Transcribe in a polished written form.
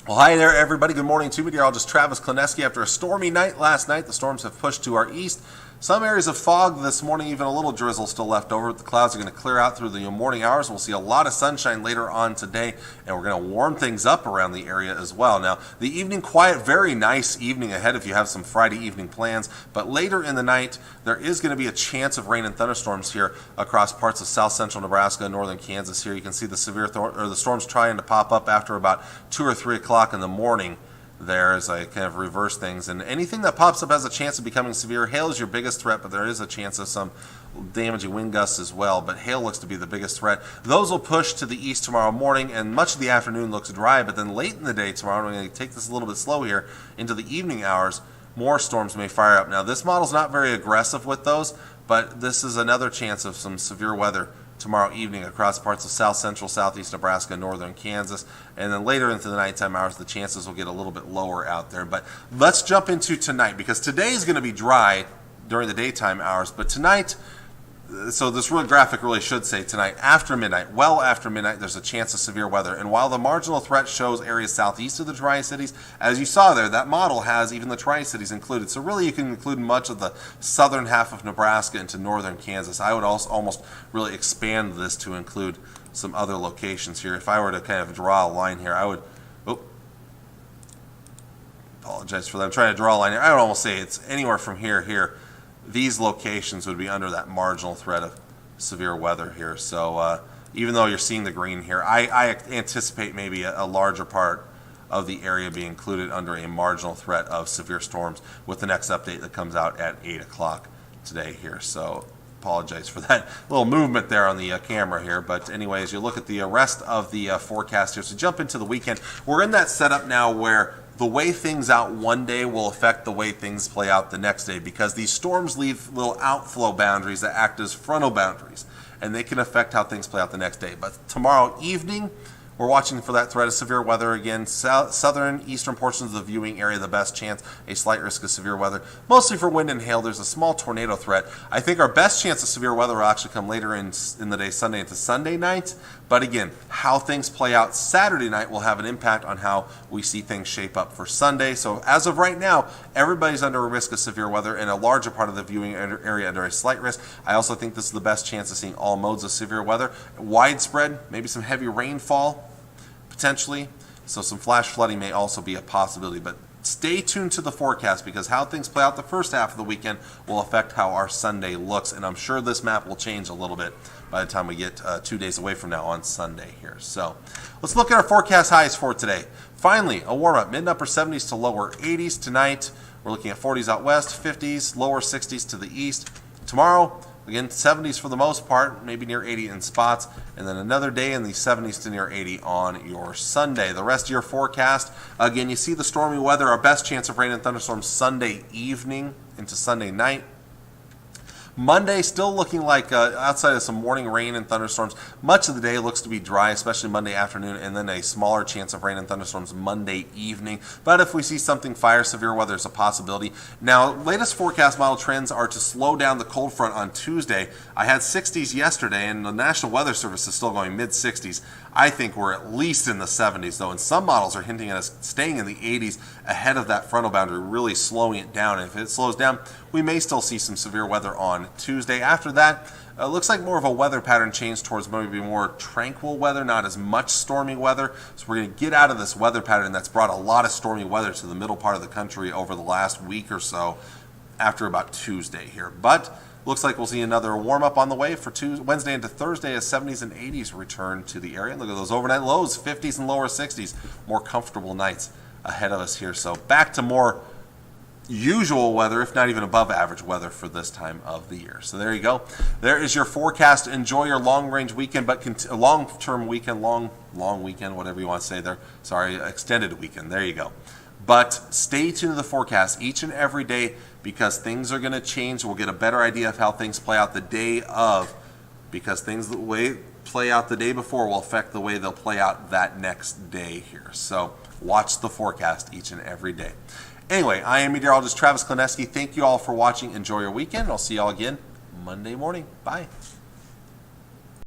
Well, hi there, everybody. Good morning to meteorologist Travis Kleneski. After a stormy night last night, the storms have pushed to our east. Some areas of fog this morning, even a little drizzle still left over. The clouds are going to clear out through the morning hours. We'll see a lot of sunshine later on today, and we're going to warm things up around the area as well. Now, the evening quiet, very nice evening ahead if you have some Friday evening plans, but later in the night, there is going to be a chance of rain and thunderstorms here across parts of south central Nebraska and northern Kansas here. You can see the the storms trying to pop up after about 2 or 3 o'clock in the morning. There as I kind of reverse things, and anything that pops up has a chance of becoming severe. Hail is your biggest threat, but there is a chance of some damaging wind gusts as well, but hail looks to be the biggest threat. Those will push to the east tomorrow morning, and much of the afternoon looks dry, but then late in the day tomorrow, I'm going to take this a little bit slow here, into the evening hours, more storms may fire up. Now, this model's not very aggressive with those, but this is another chance of some severe weather tomorrow evening across parts of south central, southeast Nebraska, northern Kansas, and then later into the nighttime hours, the chances will get a little bit lower out there. But let's jump into tonight, because today is going to be dry during the daytime hours, but tonight, so this real graphic really should say tonight, after midnight, well after midnight, there's a chance of severe weather. And while the marginal threat shows areas southeast of the Tri-Cities, as you saw there, that model has even the Tri-Cities included. So really you can include much of the southern half of Nebraska into northern Kansas. I would also almost really expand this to include some other locations here. If I were to kind of draw a line here, I would, apologize for that. I'm trying to draw a line here. I would almost say it's anywhere from here. These locations would be under that marginal threat of severe weather here. So even though you're seeing the green here, I anticipate maybe a larger part of the area being included under a marginal threat of severe storms with the next update that comes out at 8 o'clock today here. So apologize for that little movement there on the camera here. But anyways, you look at the rest of the forecast here. So jump into the weekend. We're in that setup now where the way things out one day will affect the way things play out the next day, because these storms leave little outflow boundaries that act as frontal boundaries, and they can affect how things play out the next day. But tomorrow evening, we're watching for that threat of severe weather again. Southern, eastern portions of the viewing area, the best chance, a slight risk of severe weather. Mostly for wind and hail. There's a small tornado threat. I think our best chance of severe weather will actually come later in the day, Sunday into Sunday night. But again, how things play out Saturday night will have an impact on how we see things shape up for Sunday. So as of right now, everybody's under a risk of severe weather, and a larger part of the viewing area under a slight risk. I also think this is the best chance of seeing all modes of severe weather. Widespread, maybe some heavy rainfall, potentially, so some flash flooding may also be a possibility. But stay tuned to the forecast, because how things play out the first half of the weekend will affect how our Sunday looks, and I'm sure this map will change a little bit by the time we get 2 days away from now on Sunday here. So let's look at our forecast highs for today. Finally, a warm up, mid and upper 70s to lower 80s tonight. We're looking at 40s out west, 50s, lower 60s to the east. Tomorrow, again, 70s for the most part, maybe near 80 in spots, and then another day in the 70s to near 80 on your Sunday. The rest of your forecast, again, you see the stormy weather. Our best chance of rain and thunderstorms Sunday evening into Sunday night. Monday still looking like, outside of some morning rain and thunderstorms, much of the day looks to be dry, especially Monday afternoon, and then a smaller chance of rain and thunderstorms Monday evening. But if we see something fire, severe weather is a possibility. Now, latest forecast model trends are to slow down the cold front on Tuesday. I had 60s yesterday, and the National Weather Service is still going mid-60s. I think we're at least in the 70s, though, and some models are hinting at us staying in the 80s ahead of that frontal boundary, really slowing it down. And if it slows down, we may still see some severe weather on Tuesday. After that, looks like more of a weather pattern change towards maybe more tranquil weather, not as much stormy weather. So we're going to get out of this weather pattern that's brought a lot of stormy weather to the middle part of the country over the last week or so after about Tuesday here. But looks like we'll see another warm-up on the way for Wednesday into Thursday as 70s and 80s return to the area. Look at those overnight lows, 50s and lower 60s. More comfortable nights ahead of us here. So back to more usual weather, if not even above average weather for this time of the year. So there you go. There is your forecast. Enjoy your long-range weekend, but long-term weekend, long weekend, whatever you want to say there. Sorry, extended weekend. There you go. But stay tuned to the forecast each and every day, because things are going to change. We'll get a better idea of how things play out the day of, because things the way play out the day before will affect the way they'll play out that next day here. So watch the forecast each and every day. Anyway, I am meteorologist Travis Kleneski. Thank you all for watching. Enjoy your weekend. I'll see you all again Monday morning. Bye.